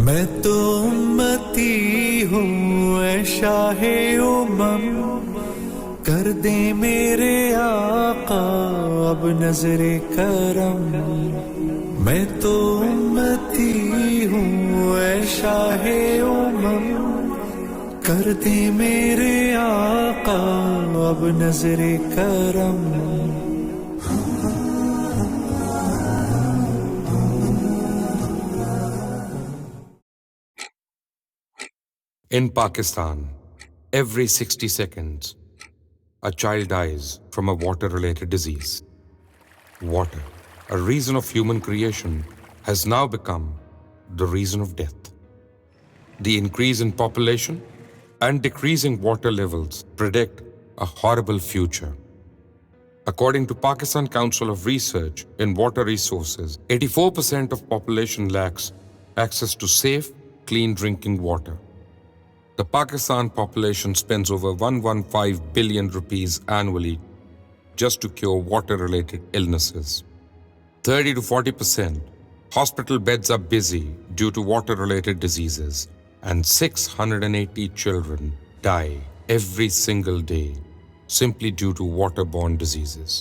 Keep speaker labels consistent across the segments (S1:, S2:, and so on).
S1: میں تو امتی ہوں اے شاہ امم، کر دے میرے آقا اب نظر کرم. میں تو امتی ہوں اے شاہ امم، کر دے میرے آقا اب نظر کرم.
S2: In Pakistan, every 60 seconds, a child dies from a water-related disease. Water, a reason of human creation, has now become the reason of death. The increase in population and decreasing water levels predict a horrible future. According to Pakistan Council of Research in Water Resources, 84% of population lacks access to safe, clean drinking water. The Pakistan population spends over 115 billion rupees annually just to cure water-related illnesses. 30 to 40% hospital beds are busy due to water-related diseases, and 680 children die every single day simply due to waterborne diseases.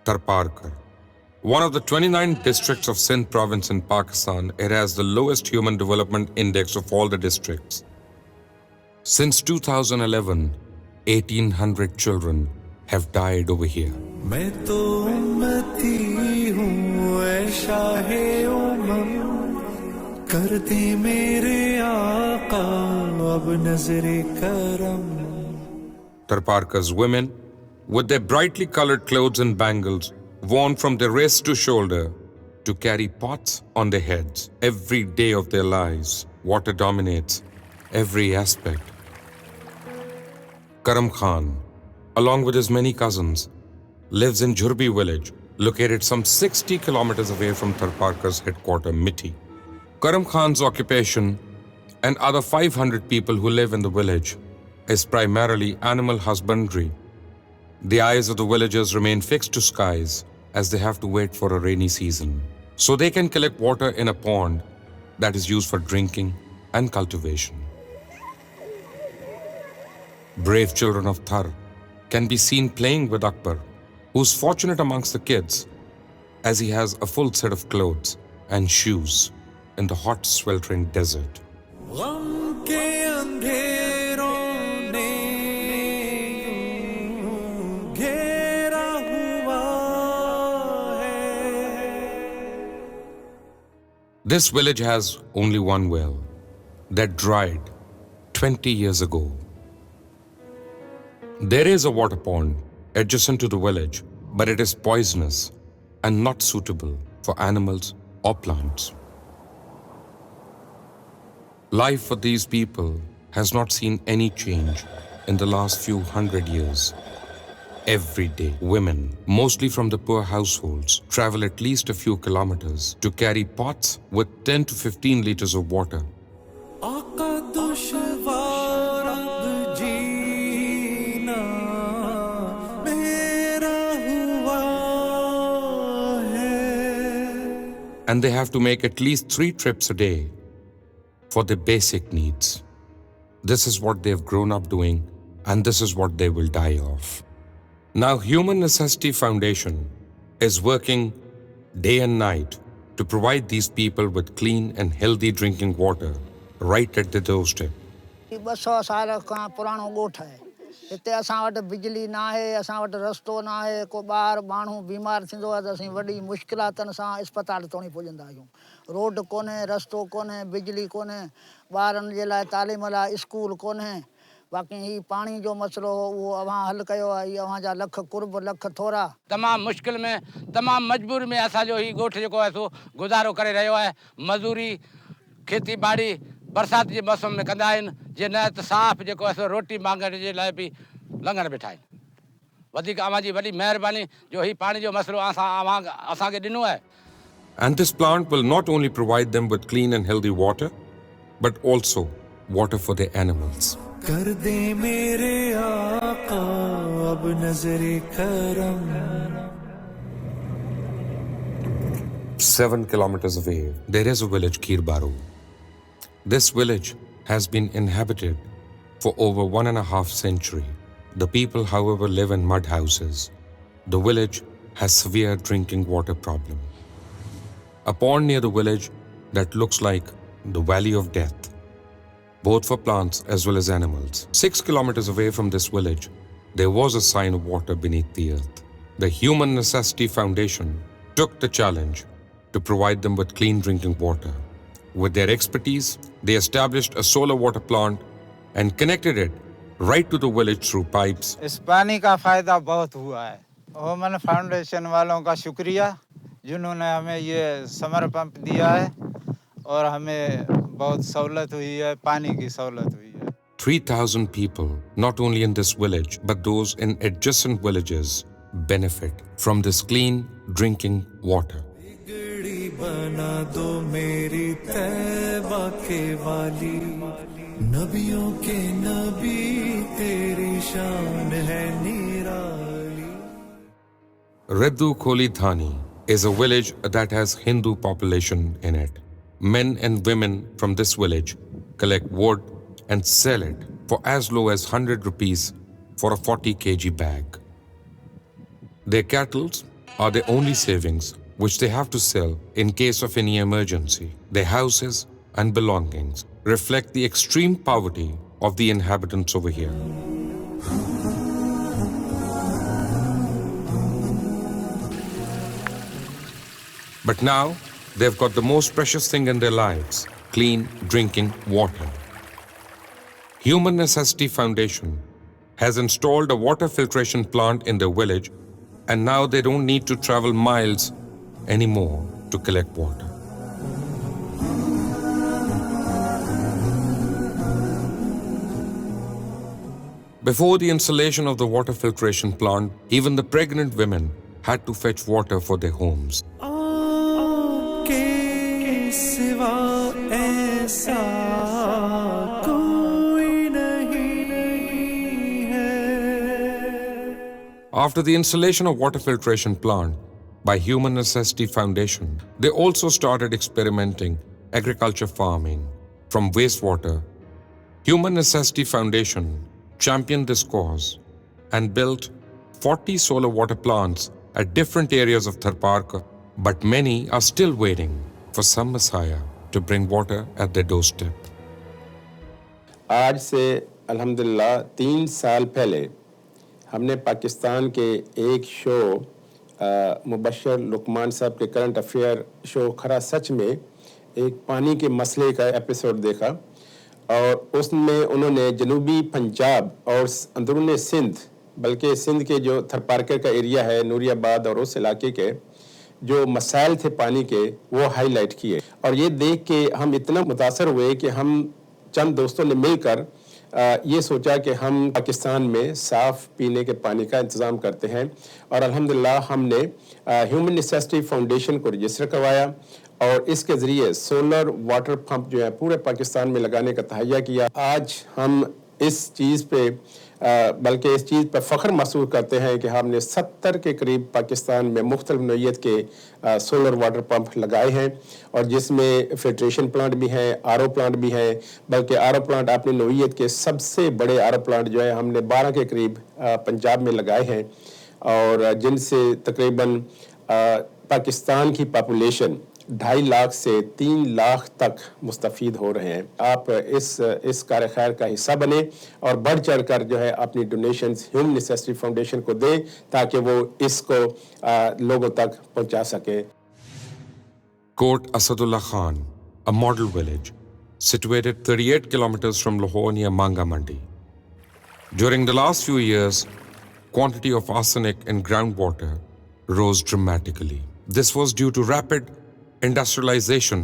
S2: Tarparkar, one of the 29 districts of Sindh province in Pakistan, it has the lowest human development index of all the districts. Since 2011, 1,800 children have died over here.
S1: میں تو امتی ہوں اے شاہ امم، کر دے میرے آقا اب نظر کرم.
S2: Tarparkar's women, with their brightly colored clothes and bangles, worn from their wrist to shoulder, to carry pots on their heads every day of their lives. Water dominates every aspect. Karam Khan, along with his many cousins, lives in Jhurbi village, located some 60 kilometers away from Tarparkar's headquarter, Mithi. Karam Khan's occupation and other 500 people who live in the village is primarily animal husbandry. The eyes of the villagers remain fixed to skies as they have to wait for a rainy season, so they can collect water in a pond that is used for drinking and cultivation. Brave children of Thar can be seen playing with Akbar, who's fortunate amongst the kids as he has a full set of clothes and shoes in the hot, sweltering desert.
S1: غم کے اندھیروں نے گھیرا ہوا ہے.
S2: This village has only one well that dried 20 years ago. There is a water pond adjacent to the village, but it is poisonous and not suitable for animals or plants. Life for these people has not seen any change in the last few hundred years. Every day, women, mostly from the poor households, travel at least a few kilometers to carry pots with 10 to 15 liters of water.
S1: آقا دشوار اب جینا میرا ہوا ہے.
S2: And they have to make at least 3 trips a day for their basic needs. This is what they have grown up doing, and this is what they will die of. Now, Human Necessity Foundation is working day and night to provide these people with clean and healthy drinking water right at their doorstep.
S3: 200 साल खां पुराणो ॻोठु आहे. हिते असां वटि बिजली न आहे, असां वटि रस्तो न आहे. को ॿार माण्हू बीमार थींदो आहे त असीं वॾी मुश्किलातुनि सां इस्पताल ताईं पुॼंदा आहियूं. रोड कोन्हे, रस्तो कोन्हे, बिजली कोन्हे, ॿारनि जे लाइ तालीम लाइ स्कूल कोन्हे. बाक़ी ही पाणी जो मसइलो हो उहो अव्हां हल कयो आहे. ही अव्हां जा लख कुर्ब लख थोरा.
S4: तमामु मुश्किल में, तमामु मजबूर में असांजो ही ॻोठु जेको आहे सो गुज़ारो करे रहियो आहे. मज़दूरी, खेती बाड़ी बरसाति जे मौसम में कंदा आहिनि. जे न त साफ़ जेको आहे सो रोटी मांगण जे लाइ बि लंघण वेठा आहिनि. वधीक अव्हां जी वॾी महिरबानी जो ही पाणी जो मसइलो असांखे ॾिनो आहे.
S2: And this plant will not only provide them with clean and healthy water, but also water for their animals.
S1: کر دے میرے آقا اب نظر کرم.
S2: 7 kilometers away, there is a village Kirbaru. This village has been inhabited for over 1.5 centuries. The people, however, live in mud houses. The village has severe drinking water problem. A pond near the village that looks like the Valley of Death, both for plants as well as animals. 6 kilometers away from this village, there was a sign of water beneath the earth. The Human Necessity Foundation took the challenge to provide them with clean drinking water. With their expertise, they established a solar water plant and connected it right to the village through pipes.
S5: इस पानी का फ़ायदा बहुत हुआ है। Human foundation वालों का शुक्रिया जिन्होंने हमें ये समर पंप दिया है और हमें बहुत सहूलत हुई है, पानी की सहूलत हुई है।
S2: 3,000 people, not only in this village, but those in adjacent villages, benefit from this clean drinking water.
S1: बिगड़ी बना दो मेरी तैबा के वाली, नबियों के नबी तेरी शान है निराली.
S2: Reddu Kholi Thani is a village that has Hindu population in it. Men and women from this village collect wood and sell it for as low as 100 rupees for a 40 kg bag. Their cattle are their only savings, which they have to sell in case of any emergency. Their houses and belongings reflect the extreme poverty of the inhabitants over here. But now, they've got the most precious thing in their lives, clean drinking water. Human Necessity Foundation has installed a water filtration plant in their village, and now they don't need to travel miles anymore to collect water. Before the installation of the water filtration plant, even the pregnant women had to fetch water for their homes.
S1: आपके सिवा ऐसा कोई नहीं है.
S2: After the installation of water filtration plant by Human Necessity Foundation, they also started experimenting agriculture farming from wastewater. Human Necessity Foundation championed this cause and built 40 solar water plants at different areas of Tharparkar, but many are still waiting for some messiah to bring water at their doorstep.
S6: आज से अल्हम्दुलिल्लाह 3 साल पहले हमने पाकिस्तान के एक show Mubashar Lukman साहब के करंट अफेयर शो खरा सच में एक पानी के मसले का एपिसोड देखा, और उसमें उन्होंने जनूबी पंजाब और अंदरूनी सिंध, बल्कि सिंध के जो थरपारकर का एरिया है, नूरियाबाद और उस इलाके के जो मसाइल थे पानी के, वो हाईलाइट किए. और ये देख के हम इतना मुतासर हुए कि हम चंद दोस्तों ने मिलकर ये सोचा कि हम पाकिस्तान में साफ़ पीने के पानी का इंतज़ाम करते हैं. और अल्हम्दुलिल्लाह हमने ह्यूमन नेसेसिटी फाउंडेशन को रजिस्टर करवाया और इसके ज़रिए सोलर वाटर पंप जो है पूरे पाकिस्तान में लगाने का तहैया किया. आज हम इस चीज़ पे बल्कि इस चीज़ पर फ़ख्र महसूस करते हैं कि हमने 70 के करीब पाकिस्तान में मुख्तलिफ नौइयत के सोलर वाटर पंप लगाए हैं, और जिसमें फिल्ट्रेशन प्लांट भी हैं, आरओ प्लांट भी हैं. बल्कि आरओ प्लांट अपनी नौइयत के सबसे बड़े आरओ प्लांट जो है हमने 12 के करीब पंजाब में लगाए हैं, और जिनसे तकरीबन पाकिस्तान की पॉपुलेशन 2.5 लाख से 3 लाख तक मुस्तफ़ीद हो रहे हैं. आप इस कार खैर का हिस्सा बने और बढ़ चढ़ कर जो है अपनी डोनेशंस ह्यूमन नेसेसिटी फाउंडेशन को दें ताकि वो इसको लोगों तक पहुंचा सके.
S2: Kot Asadullah Khan, a model village situated 38 kilometers from Lahore near Manga Mandi. During the last few years, quantity of arsenic in groundwater rose dramatically. This was due to rapid industrialization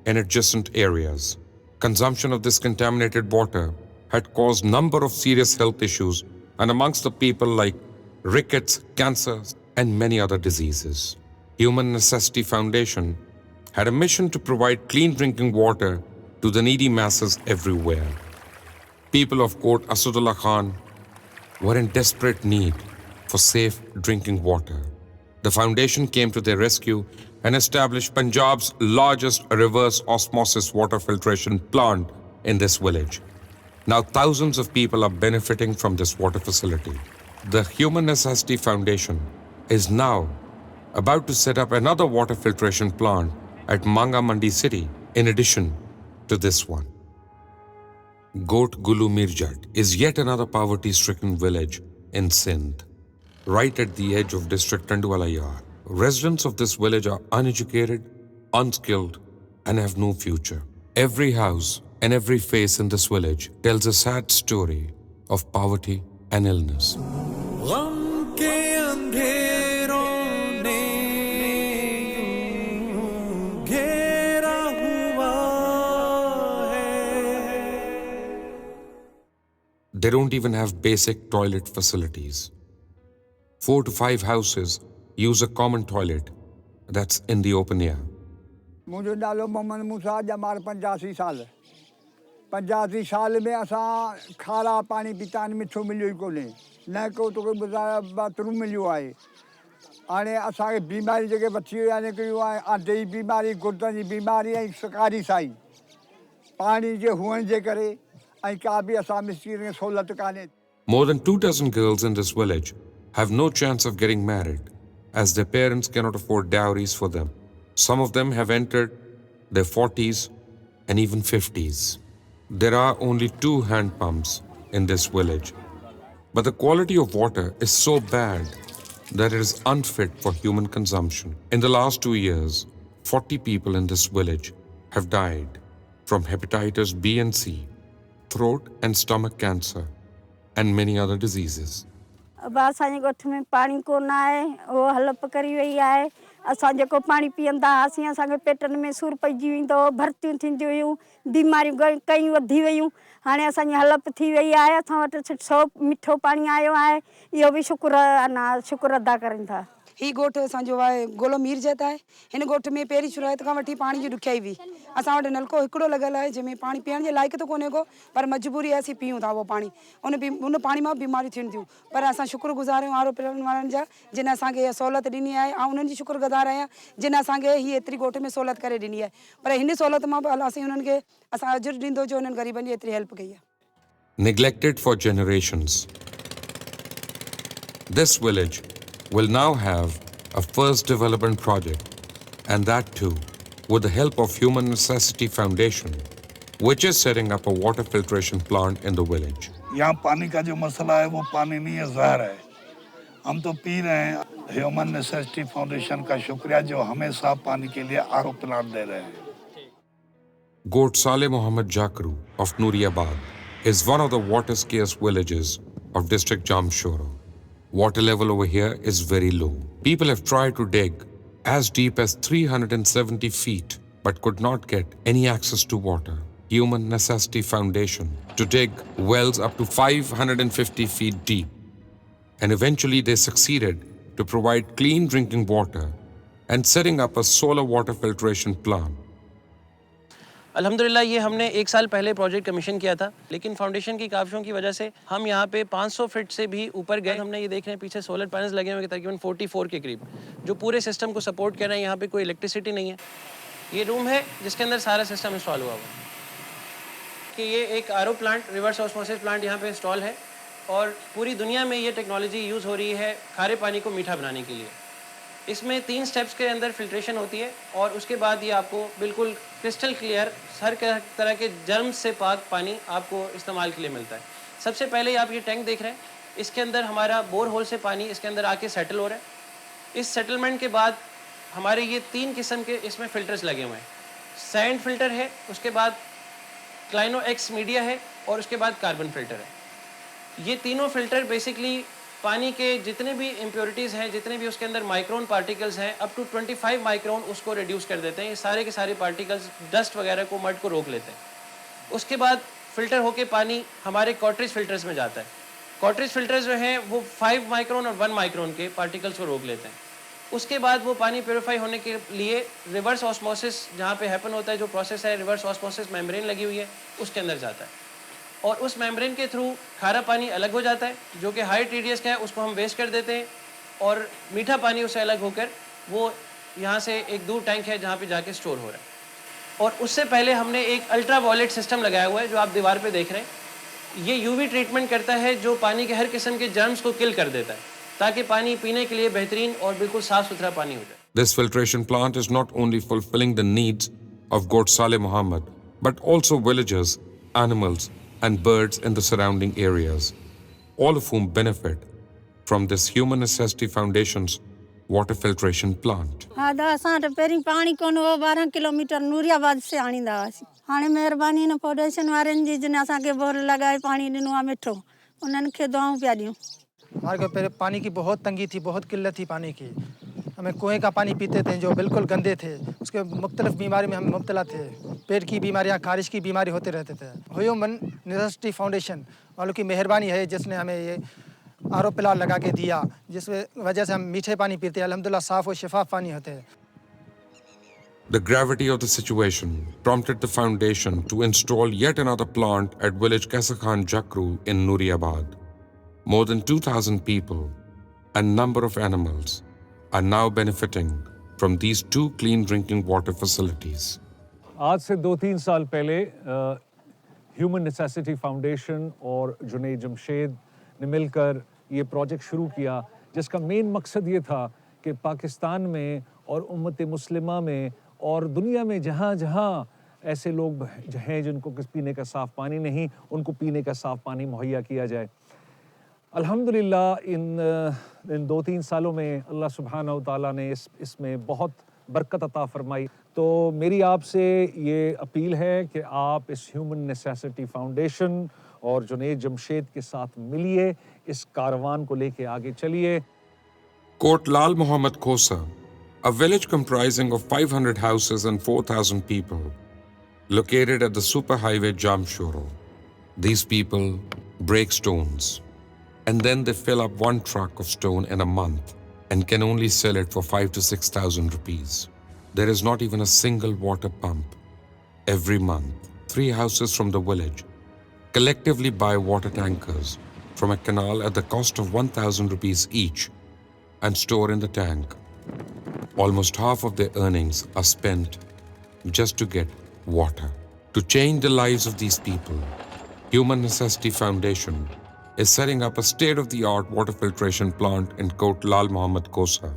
S2: in adjacent areas. Consumption of this contaminated water had caused a number of serious health issues, and amongst the people like rickets, cancer, and many other diseases. Human Necessity Foundation had a mission to provide clean drinking water to the needy masses everywhere. People of Kot Asadullah Khan were in desperate need for safe drinking water. The foundation came to their rescue and established Punjab's largest reverse osmosis water filtration plant in this village. Now thousands of people are benefiting from this water facility. The Human Necessity Foundation is now about to set up another water filtration plant at Manga Mandi city in addition to this one. Got Gulu Mirjat is yet another poverty-stricken village in Sindh, right at the edge of district Tandwala Yar. Residents of this village are uneducated, unskilled, and have no future. Every house and every face in this village tells a sad story of poverty and illness.
S1: गम के अंधेरों ने यूं घेरा हुआ है.
S2: They don't even have basic toilet facilities. 4 to 5 houses use a common toilet that's in the open air.
S3: मुझे नालो मोहम्मद मूसा जमार 85 साल 85 साल में असां खारा पानी पीता मिठो मिलियो ई कोन्हे न को तो कोई बाथरूम मिलियो आहे हाणे असांखे बीमारी जेके वठी आने कयूं आहे आंधे जी बीमारी गुर्दनि जी बीमारी ऐं सकारी साई पाणी जे हुअण जे करे ऐं का बि असां मिस्त्री खे सहूलियत कान्हे.
S2: More than 2 dozen girls in this village have no chance of getting married as their parents cannot afford dowries for them. Some of them have entered their 40s and even 50s. There are only 2 hand pumps in this village, but the quality of water is so bad that it is unfit for human consumption. In the last 2 years, 40 people in this village have died from hepatitis B and C, throat and stomach cancer, and many other diseases.
S7: अब असांजे ॻोठ में पाणी कोन आहे उहो हलप करी वई आहे असां जेको पाणी पीअंदा हुआसीं असांखे पेटनि में सूर पइजी वेंदो हुओ भर्तियूं थींदियूं हुयूं बीमारियूं कई वधी वियूं हाणे असांजी हलप थी वई आहे असां वटि सो मिठो पाणी आयो आहे इहो बि शुक्र अदा कनि था.
S8: ही ॻोठ असांजो आहे गोलो मीरजत आहे हिन ॻोठ में पहिरीं शुरूआत खां वठी पाणी जी ॾुखियाई हुई असां वटि नलको हिकिड़ो लॻल आहे जंहिंमें पाणी पीअण जे लाइक़ु त कोन्हे को पर मजबूरी आहे असीं पीऊं था उहो पाणी उन पाणी मां बीमारियूं थियनि थियूं पर असां शुक्रगुज़ार आहियूं आरो पिणनि वारनि जा जिन असांखे इहा सहूलियत ॾिनी आहे ऐं उन्हनि जी शुक्रगुज़ार आहियां जिन असांखे हीअ एतिरी ॻोठ में सहूलियत करे ॾिनी आहे पर हिन सहूलियत मां बि असीं उन्हनि खे असां अजुर ॾींदो जो उन्हनि ग़रीबनि जी एतिरी हेल्प कई आहे.
S2: Neglected for generations, this village will now have a first development project, and that too with the help of Human Necessity Foundation, which is setting up a water filtration plant in the village.
S9: यहाँ पानी का जो मसला है वो पानी नहीं है ज़हर है हम तो पी रहे हैं. ह्यूमन नेसेसिटी फाउंडेशन का शुक्रिया जो हमें साफ पानी के लिए आरओ प्लांट दे रहे हैं.
S2: Got Saleh Muhammad Jakru of Nooriabad is one of the water scarce villages of district Jamshoro. Water level over here is very low. People have tried to dig as deep as 370 feet but could not get any access to water. Human Necessity Foundation to dig wells up to 550 feet deep, and eventually they succeeded to provide clean drinking water and setting up a solar water filtration plant.
S10: अल्हम्दुलिल्लाह ये हमने 1 साल पहले project commission किया था लेकिन foundation की काविशों की वजह से हम यहाँ पे 500 फीट से भी ऊपर गए. हमने ये देख रहे हैं पीछे सोलर पैनल्स लगे हुए तकरीबन 44 के करीब जो पूरे सिस्टम को सपोर्ट कर रहे हैं. यहाँ पे कोई इलेक्ट्रिसिटी नहीं है. ये रूम है जिसके अंदर सारा सिस्टम इंस्टॉल हुआ हुआ कि ये एक RO plant reverse osmosis plant यहाँ पे इंस्टॉल है और पूरी दुनिया में ये टेक्नोलॉजी यूज़ हो रही है खारे पानी को मीठा बनाने के लिए. इसमें 3 स्टेप्स के अंदर फिल्ट्रेशन होती है और उसके बाद ये आपको बिल्कुल क्रिस्टल क्लियर हर तरह के जर्म्स से पाक पानी आपको इस्तेमाल के लिए मिलता है. सबसे पहले आप ये टैंक देख रहे हैं इसके अंदर हमारा बोर होल से पानी इसके अंदर आके सेटल हो रहा है. इस सेटलमेंट के बाद हमारे ये 3 किस्म के इसमें फ़िल्टर्स लगे हुए हैं. सैंड फ़िल्टर है, उसके बाद क्लाइनो एक्स मीडिया है और उसके बाद कार्बन फ़िल्टर है. ये तीनों फ़िल्टर बेसिकली पानी के जितने भी इम्प्योरिटीज़ हैं जितने भी उसके अंदर माइक्रोन पार्टिकल्स हैं अप टू 25 माइक्रोन उसको रिड्यूस कर देते हैं. ये सारे के सारे पार्टिकल्स डस्ट वगैरह को मड को रोक लेते हैं. उसके बाद फ़िल्टर होके पानी हमारे कॉटरेज फ़िल्टर्स में जाता है. कॉटरेज फ़िल्टर्स जो हैं वो 5 माइक्रोन और 1 माइक्रोन के पार्टिकल्स को रोक लेते हैं. उसके बाद वो पानी प्योरीफाई होने के लिए रिवर्स ऑस्मोसिस जहाँ पे हैपन होता है जो प्रोसेस है रिवर्स ऑस्मोसिस मेम्ब्रेन लगी हुई है उसके अंदर जाता है और उस मेम्ब्रेन के थ्रू खारा पानी अलग हो जाता है जो कि हाई टीडीएस का है उसको हम वेस्ट कर देते हैं और मीठा पानी उससे अलग होकर वो यहाँ से एक दूर टैंक है जहाँ पे जाके स्टोर हो रहा है, और उससे पहले हमने एक अल्ट्रा वॉयलेट सिस्टम लगाया हुआ है जो आप दीवार पे देख रहे हैं। ये यूवी ट्रीटमेंट करता है जो पानी के हर किस्म के जर्म्स को किल कर देता है, ताकि पानी पीने के लिए बेहतरीन और बिल्कुल साफ सुथरा पानी हो जाए।
S2: This filtration plant is not only fulfilling the needs of Goat Saleh Muhammad, but also villagers, animals, and birds in the surrounding areas, all of whom benefit from this Human Necessity Foundation's water filtration plant.
S7: हाँ दा असां वटि पहिरीं पाणी कोन हो, 12 kilometre Nooriabad से आणींदा हुआसीं। हाणे महिरबानी न फाउंडेशन वारनि जी जिन असांखे बोर लॻाए पाणी ॾिनो आहे मिठो, उन्हनि खे दुआऊं पिया ॾियूं।
S11: हमारे को पहले पानी की बहुत तंगी थी, बहुत किल्लत थी पानी की। हमें कुएं का पानी पीते थे जो बिल्कुल गंदे थे, उसके मुख्तलिफ बीमारी में हम मुब्तला थे। पेट की बीमारियाँ, खारिश की बीमारी होते रहते थे। ह्यूमन नेसेसिटी फाउंडेशन वालों की मेहरबानी है जिसने हमें ये आर ओ प्लांट लगा के दिया, जिस वजह से हम मीठे पानी पीते हैं। अल्हम्दुलिल्लाह साफ़ और शफाफ पानी होते हैं।
S2: The gravity of the situation prompted the foundation to install yet another plant at village Kaisakhan Jakru in Nuriabad. More than 2,000 people and number of animals are now benefiting from these two clean drinking water facilities.
S12: आज से 2-3 साल पहले human necessity foundation और जुनैद जमशेद ने मिलकर ये project शुरू किया, जिसका मेन मकसद ये था कि पाकिस्तान में और उम्मत मुस्लिमा में और दुनिया में जहाँ जहाँ ऐसे लोग हैं जिनको पीने का साफ़ पानी नहीं, उनको पीने का साफ़ पानी मुहैया किया जाए। अल्हम्दुलिल्लाह इन 2-3 सालों में अल्लाह सुब्हानहू तआला ने इसमें बहुत बरकत अता फरमाई। तो मेरी आपसे ये अपील है कि आप इस ह्यूमन नेसेसिटी फाउंडेशन और जुनैद जमशेद के साथ मिलिए, इस कारवान को लेके आगे चलिए।
S2: Kot Lal Muhammad Khosa, a village comprising of 500 houses and 4,000 people, located at the superhighway Jamshoro. These people break stones, and then they fill up one truck of stone in a month and can only sell it for 5,000 to 6,000 rupees. There is not even a single water pump. Every month, 3 houses from the village collectively buy water tankers from a canal at the cost of 1,000 rupees each and store in the tank. Almost half of their earnings are spent just to get water. To change the lives of these people, Human Necessity Foundation is setting up a state-of-the-art water filtration plant in Kot Lal Muhammad Khosa.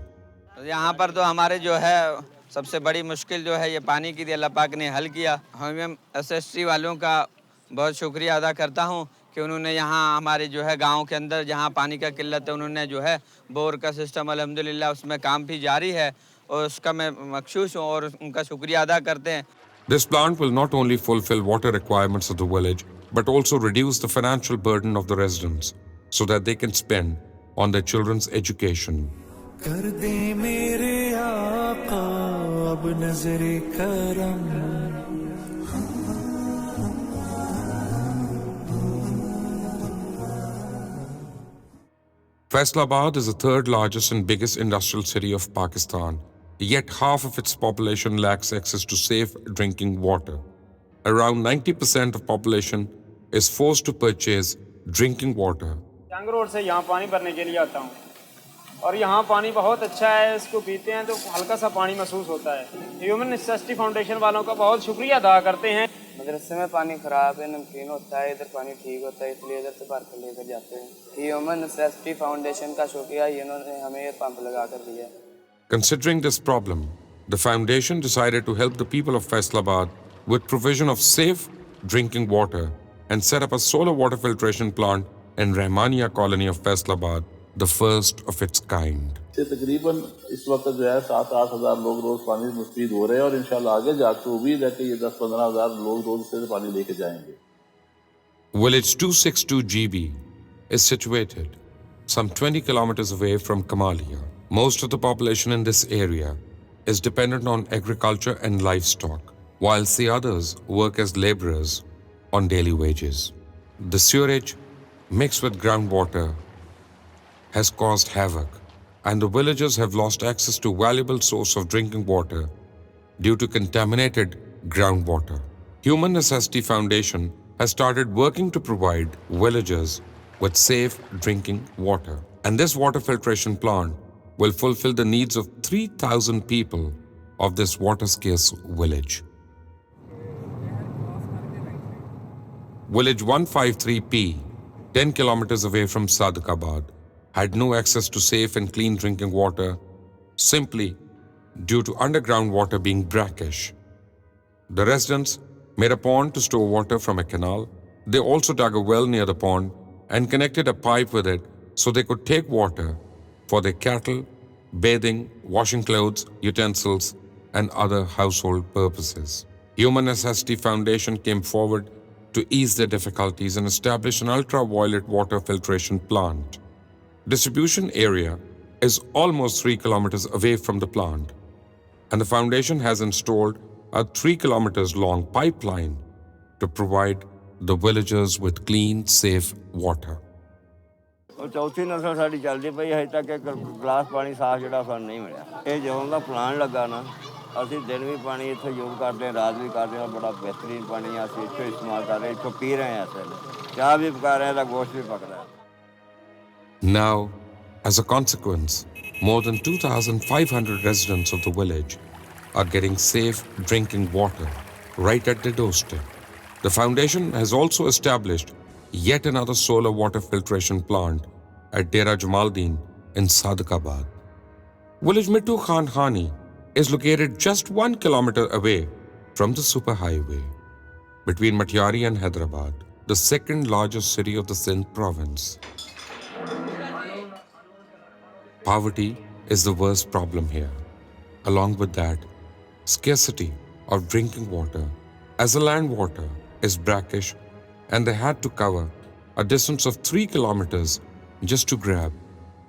S13: यहाँ पर तो हमारे जो है सबसे बड़ी मुश्किल जो है ये पानी की, अल्लाह पाक ने हल किया। हम एसएसटी वालों का बहुत शुक्रिया अदा करता हूँ कि उन्होंने यहाँ हमारे जो है गांव के अंदर जहाँ पानी का किल्लत है, उन्होंने जो है बोर का सिस्टम अल्हम्दुलिल्लाह उसमें काम भी जारी है और उसका मैं मखसूस हूँ और उनका शुक्रिया अदा करते हैं।
S2: This plant will not only fulfill water requirements of the village, but also reduce the financial burden of the residents so that they can spend on their children's education.
S1: कर दे मेरे आका अब नजरे करम।
S2: Faisalabad is the third largest and biggest industrial city of Pakistan, yet half of its population lacks access to safe drinking water. Around 90% of population is forced to purchase drinking water.
S14: जंग road से यहाँ पानी भरने के लिए आता हूँ और यहाँ पानी बहुत अच्छा है, इसको पीते हैं तो हल्का सा पानी महसूस होता है। ह्यूमन नेसेसिटी फाउंडेशन वालों का बहुत शुक्रिया अदा करते हैं।
S15: मदरसे में पानी खराब है, नमकीन होता है, इधर पानी ठीक होता है, इसलिए इधर से भर कर लेकर जाते हैं। ह्यूमन नेसेसिटी फाउंडेशन का शुक्रिया, इन्होंने हमें ये पंप लगा कर दिया।
S2: Considering this problem, the foundation decided to help the people of Faisalabad with provision of safe drinking water and set up a solar water filtration plant in Rahmania colony of Faisalabad, the first of its kind.
S16: तकरीबन इस वक्त जो है 7-8 हज़ार लोग रोज पानी मुस्तफीद हो रहे हैं और इंशाल्लाह आगे जाकर उम्मीद है कि ये 10-15 हज़ार लोग रोज से पानी लेके जाएंगे।
S2: Village 262 GB is situated some 20 kilometers away from Kamalia. Most of the population in this area is dependent on agriculture and livestock, whilst the others work as laborers on daily wages. The sewerage mixed with groundwater has caused havoc, and the villagers have lost access to valuable source of drinking water due to contaminated groundwater. Human Necessity Foundation has started working to provide villagers with safe drinking water, and this water filtration plant will fulfill the needs of 3,000 people of this water-scarce village. Village 153P, 10 kilometers away from Sadaqabad, had no access to safe and clean drinking water simply due to underground water being brackish. The residents made a pond to store water from a canal. They also dug a well near the pond and connected a pipe with it so they could take water for their cattle, bathing, washing clothes, utensils, and other household purposes. Human Necessity Foundation came forward to ease their difficulties and establish an ultraviolet water filtration plant. Distribution area is almost 3 kilometers away from the plant, and the foundation has installed a 3 kilometers long pipeline to provide the villagers with clean, safe water.
S17: चौथी नस्ल साड़ी चलती पई है तक एक गिलास पानी साफ ਜਿਹੜਾ ਸਾਨੂੰ ਨਹੀਂ ਮਿਲਿਆ ਇਹ ਜਦੋਂ ਦਾ ਪਲਾਨ ਲੱਗਾ ਨਾ ਅਸੀਂ ਦਿਨ ਵੀ ਪਾਣੀ ਇੱਥੇ ਯੂਜ਼ ਕਰਦੇ ਹਾਂ ਰਾਤ ਵੀ ਕਰਦੇ ਹਾਂ ਬੜਾ ਬਿਹਤਰੀਨ ਪਾਣੀ ਅਸੀਂ ਇੱਥੇ ਇਸਤੇਮਾਲ ਕਰ ਰਹੇ ਇੱਥੋਂ ਪੀ ਰਹੇ ਹਾਂ ਅਸੀਂ ਚਾਹ ਵੀ ਪਕਾ ਰਹੇ ਹਾਂ ਤਾਂ ਗੋਸ਼ਤ ਵੀ ਪਕ ਰਿਹਾ
S2: Now, as a consequence, more than 2,500 residents of the village are getting safe drinking water right at their doorstep. The foundation has also established yet another solar water filtration plant at Dera Jamaldeen in Sadaqabad. Village Mittu Khan Khani is located just 1 kilometer away from the superhighway between Matiari and Hyderabad, the second largest city of the Sindh province. Poverty is the worst problem here. Along with that, scarcity of drinking water, as the land water is brackish, and they had to cover a distance of 3 kilometers just to grab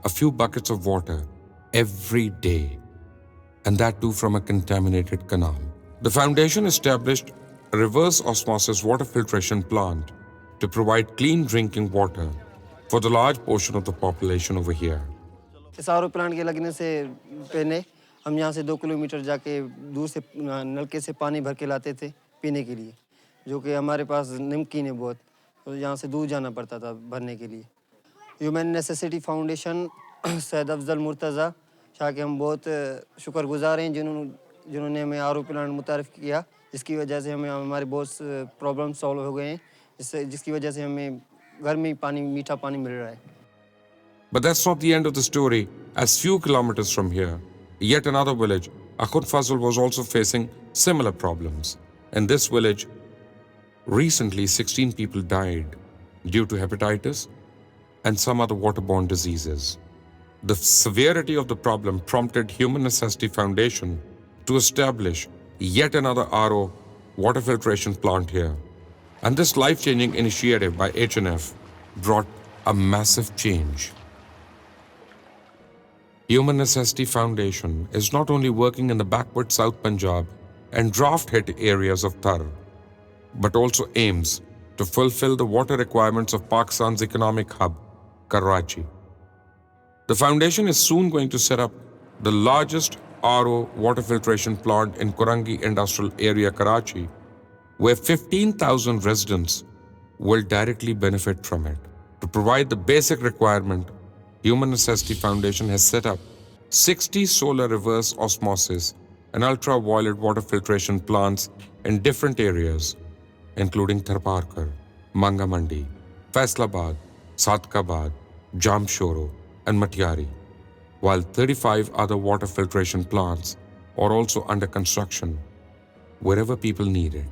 S2: a few buckets of water every day, and that too from a contaminated canal. The foundation established a reverse osmosis water filtration plant to provide clean drinking water for the large portion of the population over here.
S18: इस R O plant के लगने से पहले हम यहाँ से 2 kilometre जाके दूर से नलके से पानी भर के लाते थे पीने के लिए, जो कि हमारे पास नमकीन है बहुत, तो यहाँ से दूर जाना पड़ता था भरने के लिए. Human necessity foundation Syed Afzal Murtaza Shah के हम बहुत शुक्रगुजार हैं जिन्होंने हमें आर ओ प्लांट मुतारिफ किया, जिसकी वजह से हमें हमारे बहुत प्रॉब्लम सॉल्व हो गए हैं, जिसकी वजह से हमें घर में पानी मीठा पानी मिल रहा है.
S2: But that's not the end of the story, as few kilometers from here, yet another village, Akhud Fazl, was also facing similar problems. In this village, recently 16 people died due to hepatitis and some other waterborne diseases. The severity of the problem prompted Human Necessity Foundation to establish yet another RO water filtration plant here. And this life-changing initiative by HNF brought a massive change. Human Necessity Foundation is not only working in the backward South Punjab and drought-hit areas of Thar, but also aims to fulfill the water requirements of Pakistan's economic hub, Karachi. The foundation is soon going to set up the largest RO water filtration plant in Kurangi Industrial Area, Karachi, where 15,000 residents will directly benefit from it. To provide the basic requirement, Human Necessity Foundation has set up 60 solar reverse osmosis and ultraviolet water filtration plants in different areas, including Tharparkar, Mangamandi, Faisalabad, Sadaqabad, Jamshoro, and Matiari, while 35 other water filtration plants are also under construction wherever people need it.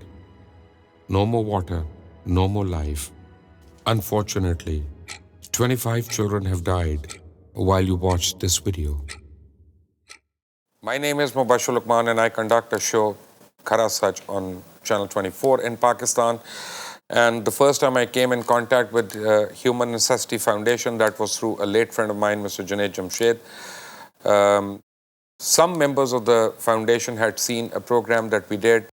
S2: No more water, no more life. Unfortunately, 25 children have died while you watched this video. My name is Mubashir Luqman and I conduct a show, Khara Sach, on Channel 24 in Pakistan. And the first time I came in contact with Human Necessity Foundation, that was through a late friend of mine, Mr. Junaid Jamshed. Some members of the foundation had seen a program that we did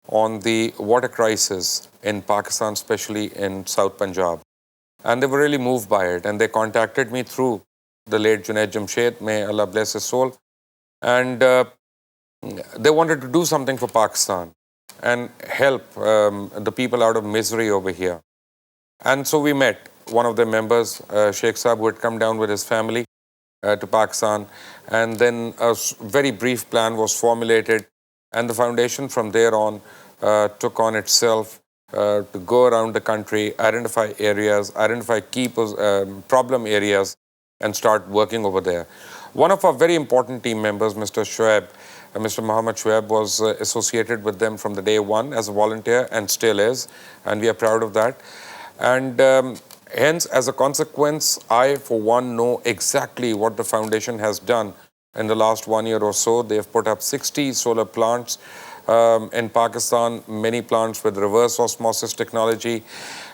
S2: on the water crisis in Pakistan, especially in South Punjab. And they were really moved by it. And they contacted me through the late Junaid Jamshed, may Allah bless his soul. And they wanted to do something for Pakistan and help the people out of misery over here. And so we met one of their members, Sheikh Saab, who had come down with his family. to Pakistan, and then a very brief plan was formulated, and the foundation from there on took on itself to go around the country, identify areas, identify key problem areas, and start working over there. One of our very important team members, Mr. Shoaib, Mr. Muhammad Shoaib, was associated with them from the day one as a volunteer and still is, and we are proud of that. And hence, as a consequence, I, for one, know exactly what the foundation has done in the last 1 year or so. They have put up 60 solar plants in Pakistan, many plants with reverse osmosis technology,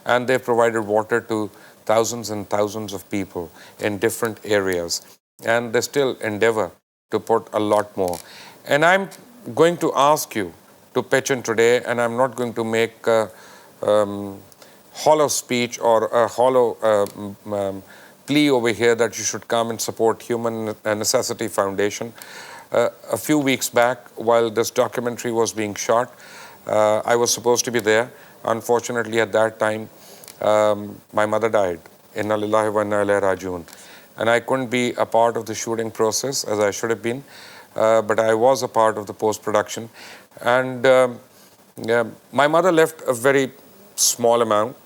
S2: and they've provided water to thousands and thousands of people in different areas. And they still endeavor to put a lot more. And I'm going to ask you to pitch in today, and I'm not going to make a hollow speech or a hollow plea over here that you should come and support Human Necessity Foundation. A few weeks back, while this documentary was being shot, I was supposed to be there. Unfortunately, at that time, my mother died. Inna lillahi wa inna ilaihi raji'un. And I couldn't be a part of the shooting process as I should have been, but I was a part of the post-production. And my mother left a very small amount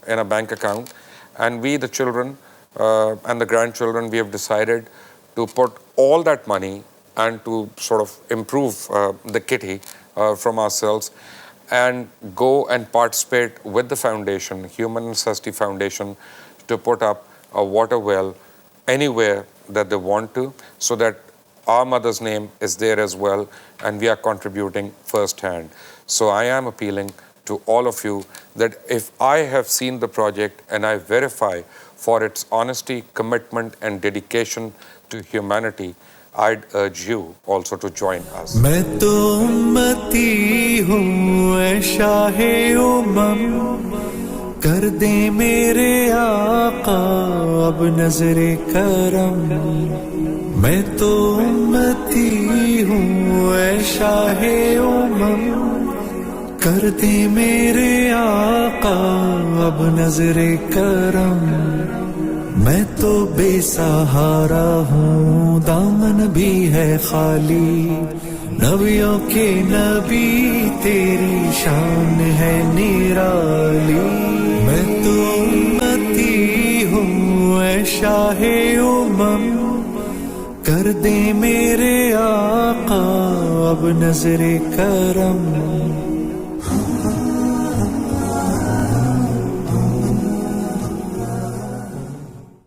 S2: in a bank account, and we, the children and the grandchildren, we have decided to put all that money and to sort of improve the kitty from ourselves and go and participate with the foundation, Human Necessity Foundation, to put up a water well anywhere that they want to, so that our mother's name is there as well, and we are contributing firsthand. So I am appealing to all of you that if I have seen the project and I verify for its honesty, commitment, and dedication to humanity, I'd urge you also to join us.
S1: मैं तो उम्मती हूँ ऐ शाहे उम्मम, कर दे मेरे आका अब नजरे करम। मैं तो उम्मती हूँ ऐ शाहे उम्मम, कर दे मेरे आका अब नजरे करम। मैं तो बेसहारा हूँ, दामन भी है खाली, नबियों के नबी तेरी शान है निराली। मैं तो उम्मती हूँ ऐ शाहे उम्मम, कर दे मेरे आका अब नजरे करम।